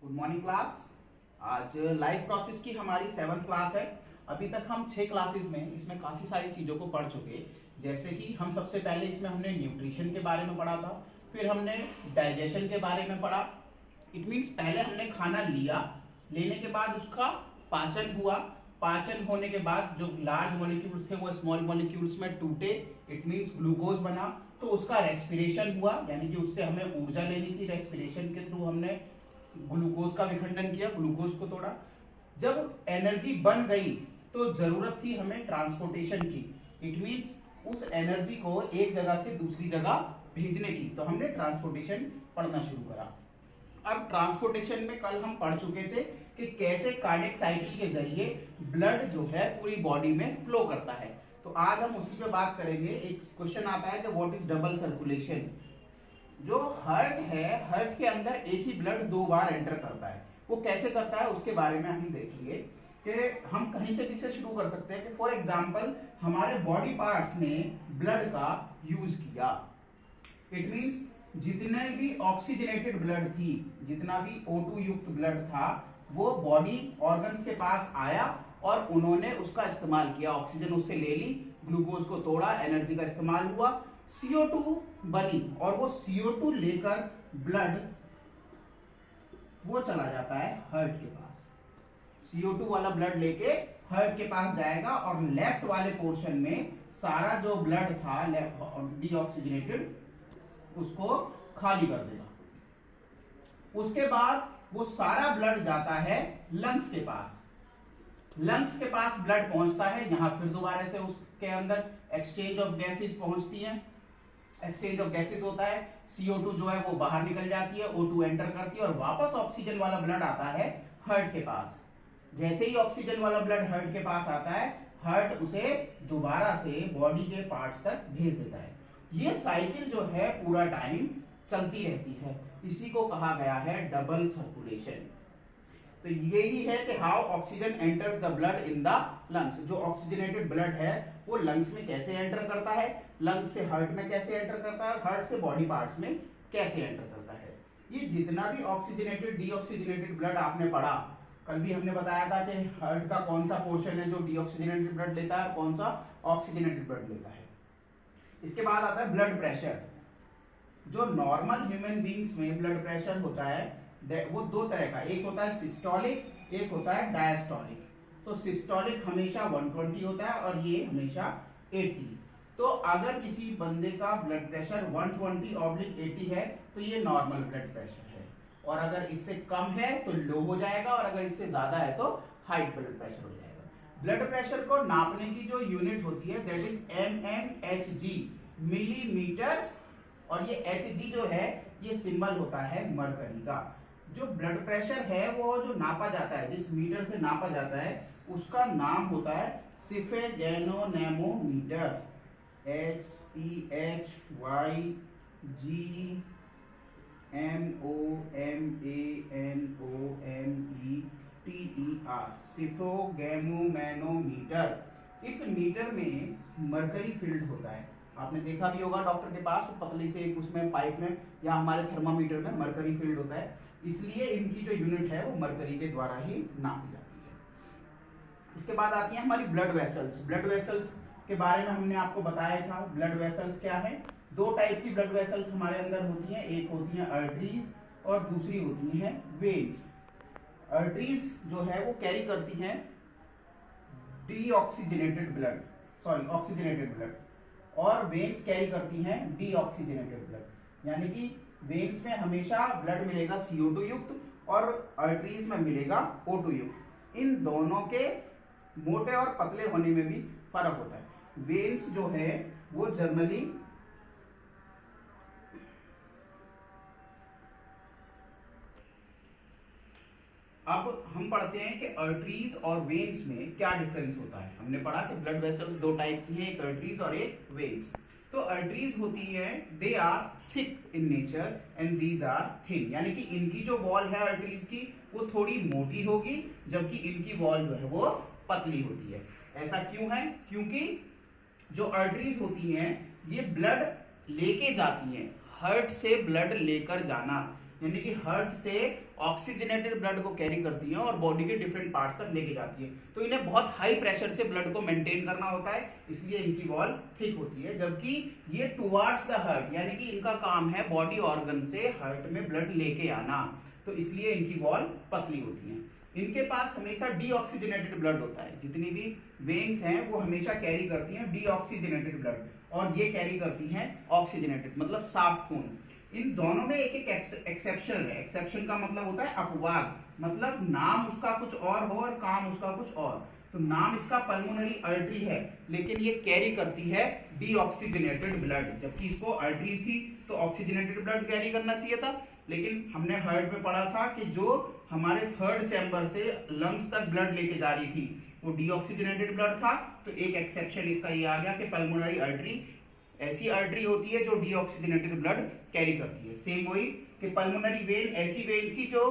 Good morning class. आज life process की हमारी 7th क्लास है। अभी तक हम 6 क्लासेस में इसमें काफी सारी चीजों को पढ़ चुके। जैसे कि हम सबसे पहले इसमें हमने न्यूट्रिशन के बारे में पढ़ा था, फिर हमने डाइजेशन के बारे में पढ़ा। इट मीन्स पहले हमने खाना लिया, लेने के बाद उसका पाचन हुआ, पाचन होने के बाद जो लार्ज मॉलिक्यूल्स थे वो स्मॉल मॉलिक्यूल्स में टूटे, इट मीन्स ग्लूकोज बना, तो उसका रेस्पिरेशन हुआ, यानी कि उससे हमें ऊर्जा लेनी थी। रेस्पिरेशन के थ्रू हमने ग्लूकोज का विखंडन किया, ग्लूकोज को तोड़ा। जब एनर्जी बन गई तो जरूरत थी हमें ट्रांसपोर्टेशन की, इट मींस उस एनर्जी को एक जगह से दूसरी जगह भेजने की, तो हमने ट्रांसपोर्टेशन पढ़ना शुरू करा। अब ट्रांसपोर्टेशन में कल हम पढ़ चुके थे कि कैसे कार्डियक साइकिल के जरिए ब्लड जो है पूरी बॉडी में फ्लो करता है। तो आज हम उसी पे बात करेंगे। एक क्वेश्चन आता है कि व्हाट इज डबल सर्कुलेशन। जो हार्ट है, हार्ट के अंदर एक ही ब्लड 2 बार एंटर करता है। वो कैसे करता है उसके बारे में हम देखेंगे कि हम कहीं से भी से शुरू कर सकते हैं कि फॉर एग्जांपल हमारे बॉडी पार्ट्स ने ब्लड का यूज किया। इट मींस जितने भी ऑक्सीजनेटेड ब्लड थी, जितना भी O2 युक्त ब्लड था, वो बॉडी ऑर्गन्स के पास आया और उन्होंने उसका इस्तेमाल किया। ऑक्सीजन उससे ले ली, ग्लूकोज को तोड़ा, एनर्जी का इस्तेमाल हुआ, CO2 बनी, और वो CO2 लेकर ब्लड वो चला जाता है हार्ट के पास। CO2 वाला ब्लड लेके हार्ट के पास जाएगा और लेफ्ट वाले पोर्शन में सारा जो ब्लड था डीऑक्सीजनेटेड उसको खाली कर देगा। उसके बाद वो सारा ब्लड जाता है लंग्स के पास। लंग्स के पास ब्लड पहुंचता है, यहां फिर दोबारा से उसके अंदर एक्सचेंज ऑफ गैसेज पहुंचती हैं। एक्सचेंज ऑफ गैसेज होता है, CO2 जो है वो बाहर निकल जाती है, O2 एंटर करती है और वापस ऑक्सीजन वाला ब्लड आता है हार्ट के पास। जैसे ही ऑक्सीजन वाला ब्लड हार्ट के पास आता है, हार्ट उसे दोबारा से बॉडी के पार्ट्स तक भेज देता है। ये साइकिल जो है पूरा टाइम चलती रहती है, इसी को कहा गया है डबल सर्कुलेशन। तो यही है कि how oxygen enters the blood in the lungs. जो ऑक्सीजनेटेड ब्लड है वो लंग्स में कैसे एंटर करता है, लंग्स से हार्ट में कैसे एंटर करता है, हार्ट से बॉडी पार्ट्स में कैसे एंटर करता है। ये जितना भी ऑक्सीजनेटेड डीऑक्सीजनेटेड ब्लड आपने पढ़ा, कल भी हमने बताया था कि हार्ट का कौन सा पोर्शन है जो डीऑक्सीजनेटेड ब्लड लेता है और कौन सा ऑक्सीजनेटेड ब्लड लेता है। इसके बाद आता है ब्लड प्रेशर। जो नॉर्मल ह्यूमन बींग्स में ब्लड प्रेशर होता है वो 2 तरह का, एक होता है सिस्टोलिक, एक होता है डायस्टोलिक। तो सिस्टोलिक हमेशा 120 होता है और ये हमेशा 80। तो अगर किसी बंदे का ब्लड प्रेशर 120/80 है तो ये नॉर्मल ब्लड प्रेशर है, और अगर इससे कम है तो लो हो जाएगा, और अगर इससे ज्यादा है तो हाई ब्लड प्रेशर हो जाएगा। ब्लड प्रेशर को नापने की जो यूनिट होती है दैट इज mmHg, मिलीमीटर, और ये Hg जो है ये सिंबल होता है मरकरी का। जो ब्लड प्रेशर है वो जो नापा जाता है, जिस मीटर से नापा जाता है उसका नाम होता है स्फेगैनोनेमोमीटर, SPHYGMOMANOMETER, स्फेगैनोमेनोमीटर। इस मीटर में मरकरी फील्ड होता है। आपने देखा भी होगा डॉक्टर के पास, पतली से एक उसमें पाइप में या हमारे थर्मामीटर में मरकरी फील्ड होता है, इसलिए इनकी जो यूनिट है वो मरकरी के द्वारा ही नापी जाती है। इसके बाद आती है हमारी ब्लड वेसल्स। ब्लड वेसल्स के बारे में हमने आपको बताया था। ब्लड वेसल्स क्या है? 2 टाइप की ब्लड वेसल्स हमारे अंदर होती हैं, एक होती है आर्टरीज और दूसरी होती है वेन्स। आर्टरीज जो है वो कैरी करती हैं ऑक्सीजनेटेड ब्लड, और वेन्स कैरी करती हैं डीऑक्सीजनेटेड ब्लड। यानी कि वेन्स में हमेशा ब्लड मिलेगा CO2 युक्त और आर्टरीज में मिलेगा O2 युक्त। इन दोनों के मोटे और पतले होने में भी फर्क होता है। वेन्स जो है वो जनरली अब हम पढ़ते हैं कि आर्टरीज और वेन्स में क्या डिफरेंस होता है। हमने पढ़ा कि ब्लड वेसल्स 2 टाइप की हैं, एक आर्टरीज और एक वेन्स। तो आर्टरीज होती है, they are thick in nature and these are thin, यानी कि इनकी जो वॉल है आर्टरीज की वो थोड़ी मोटी होगी, जबकि इनकी वॉल जो है वो पतली होती है। ऐसा क्यों है? क्योंकि जो आर्टरीज होती हैं ये ब्लड लेके जाती हैं, हार्ट से ब्लड लेकर जाना, यानी कि हार्ट से ऑक्सीजनेटेड ब्लड को कैरी करती हैं और बॉडी के डिफरेंट पार्ट्स तक लेके जाती है। तो इन्हें बहुत हाई प्रेशर से ब्लड को मेंटेन करना होता है, इसलिए इनकी वॉल थिक होती है। जबकि ये टुवार्ड्स द हार्ट, यानी कि इनका काम है बॉडी ऑर्गन से हार्ट में ब्लड लेके आना, तो इसलिए इनकी वॉल पतली होती है। इनके पास हमेशा डीऑक्सीजनेटेड ब्लड होता है। जितनी भी वेन्स हैं वो हमेशा कैरी करती हैं डीऑक्सीजनेटेड ब्लड, और ये कैरी करती हैं ऑक्सीजनेटेड, मतलब साफ खून। इन दोनों में एक एक्सेप्शन है। एक्सेप्शन का मतलब होता है अपवाद, मतलब नाम उसका कुछ और हो और काम उसका कुछ और। तो नाम इसका पल्मोनरी आर्टरी है, लेकिन ये कैरी करती है डीऑक्सीजनेटेड ब्लड। जबकि इसको आर्टरी थी तो ऑक्सीजनेटेड ब्लड कैरी करना चाहिए था, लेकिन हमने हार्ट में पढ़ा था कि जो हमारे थर्ड चैम्बर से लंग्स तक ब्लड लेके जा रही थी वो डीऑक्सीजनेटेड ब्लड था। तो एक एक्सेप्शन इसका ये आ गया कि पल्मोनरी आर्टरी ऐसी आर्टरी होती है जो डीऑक्सीजनेटेड ब्लड कैरी करती है। सेम वही कि पल्मोनरी वेन ऐसी वेन थी जो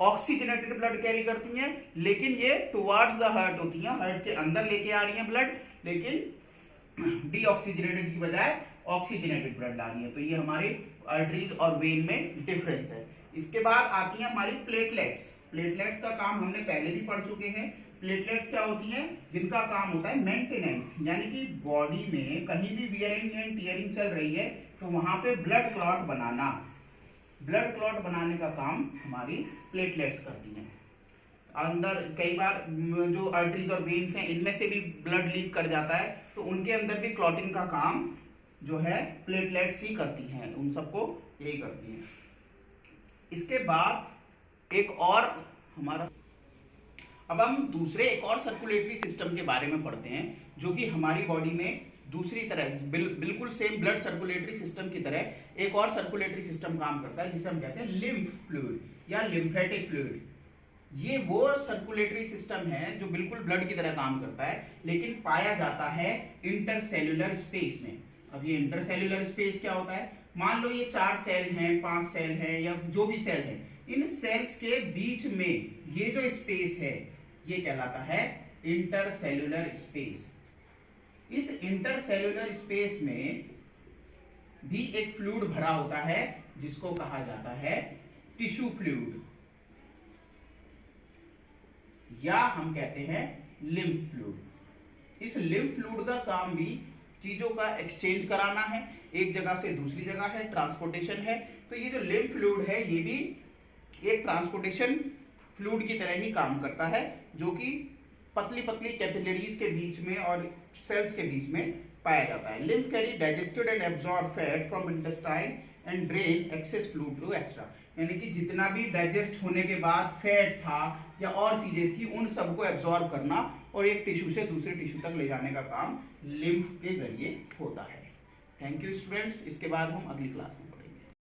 ऑक्सीजनेटेड ब्लड कैरी करती हैं, लेकिन ये टुवार्ड्स द हार्ट होती हैं, हार्ट के अंदर लेके आ रही हैं ब्लड, लेकिन डीऑक्सीजनेटेड की बजाय ऑक्सीजनेटेड ब्लड ला रही है। तो ये हमारे आर्टरीज और वेन में डिफरेंस है। इसके बाद आती हैं हमारी प्लेटलेट्स। प्लेटलेट्स का काम हमने पहले भी पढ़ चुके हैं। प्लेटलेट्स क्या होती हैं? जिनका काम होता है मेंटेनेंस, यानी कि बॉडी में कहीं भी वियरिंग एंड टियरिंग चल रही है तो वहां पे ब्लड क्लॉट बनाना, ब्लड क्लॉट बनाने का काम हमारी प्लेटलेट्स करती हैं। अंदर कई बार जो आर्टरीज और वेन्स हैं इनमें से भी ब्लड लीक कर जाता है, तो उनके अंदर भी क्लॉटिंग का काम जो है प्लेटलेट्स ही करती हैं, उन सबको यही करती हैं। इसके बाद एक और हमारा, अब हम दूसरे एक और सर्कुलेटरी सिस्टम के बारे में पढ़ते हैं जो कि हमारी बॉडी में दूसरी तरह बिल्कुल सेम ब्लड सर्कुलेटरी सिस्टम की तरह एक और सर्कुलेटरी सिस्टम काम करता है, जिसे हम कहते हैं लिम्फ फ्लूइड या लिम्फेटिक फ्लूइड। ये वो सर्कुलेटरी सिस्टम है जो बिल्कुल ब्लड की तरह काम करता है, लेकिन पाया जाता है इंटरसेल्युलर स्पेस में। अब ये इंटरसेल्युलर स्पेस क्या होता है? मान लो ये 4 सेल हैं, 5 सेल हैं, या जो भी सेल है, इन सेल्स के बीच में ये जो स्पेस है ये कहलाता है इंटरसेल्युलर स्पेस। इस इंटरसेल्युलर स्पेस में भी एक फ्लूइड भरा होता है जिसको कहा जाता है टिश्यू फ्लूइड, या हम कहते हैं लिम्फ फ्लूइड। इस लिम्फ फ्लूइड का काम भी चीजों का एक्सचेंज कराना है, एक जगह से दूसरी जगह है, ट्रांसपोर्टेशन है। तो ये जो लिम्फ फ्लूइड है ये भी एक ट्रांसपोर्टेशन फ्लूइड की तरह ही काम करता है, जो कि पतली पतली कैपिलरीज के बीच में और सेल्स के बीच में पाया जाता है। Lymph carry digested and absorb fat from intestine and drain excess fluid to extra, यानी कि जितना भी डाइजेस्ट होने के बाद फैट था या और चीजें थी उन सबको एब्जॉर्ब करना और एक टिश्यू से दूसरे टिश्यू तक ले जाने का काम लिम्फ के जरिए होता है। थैंक यू स्टूडेंट्स, इसके बाद हम अगली क्लास में पढ़ेंगे।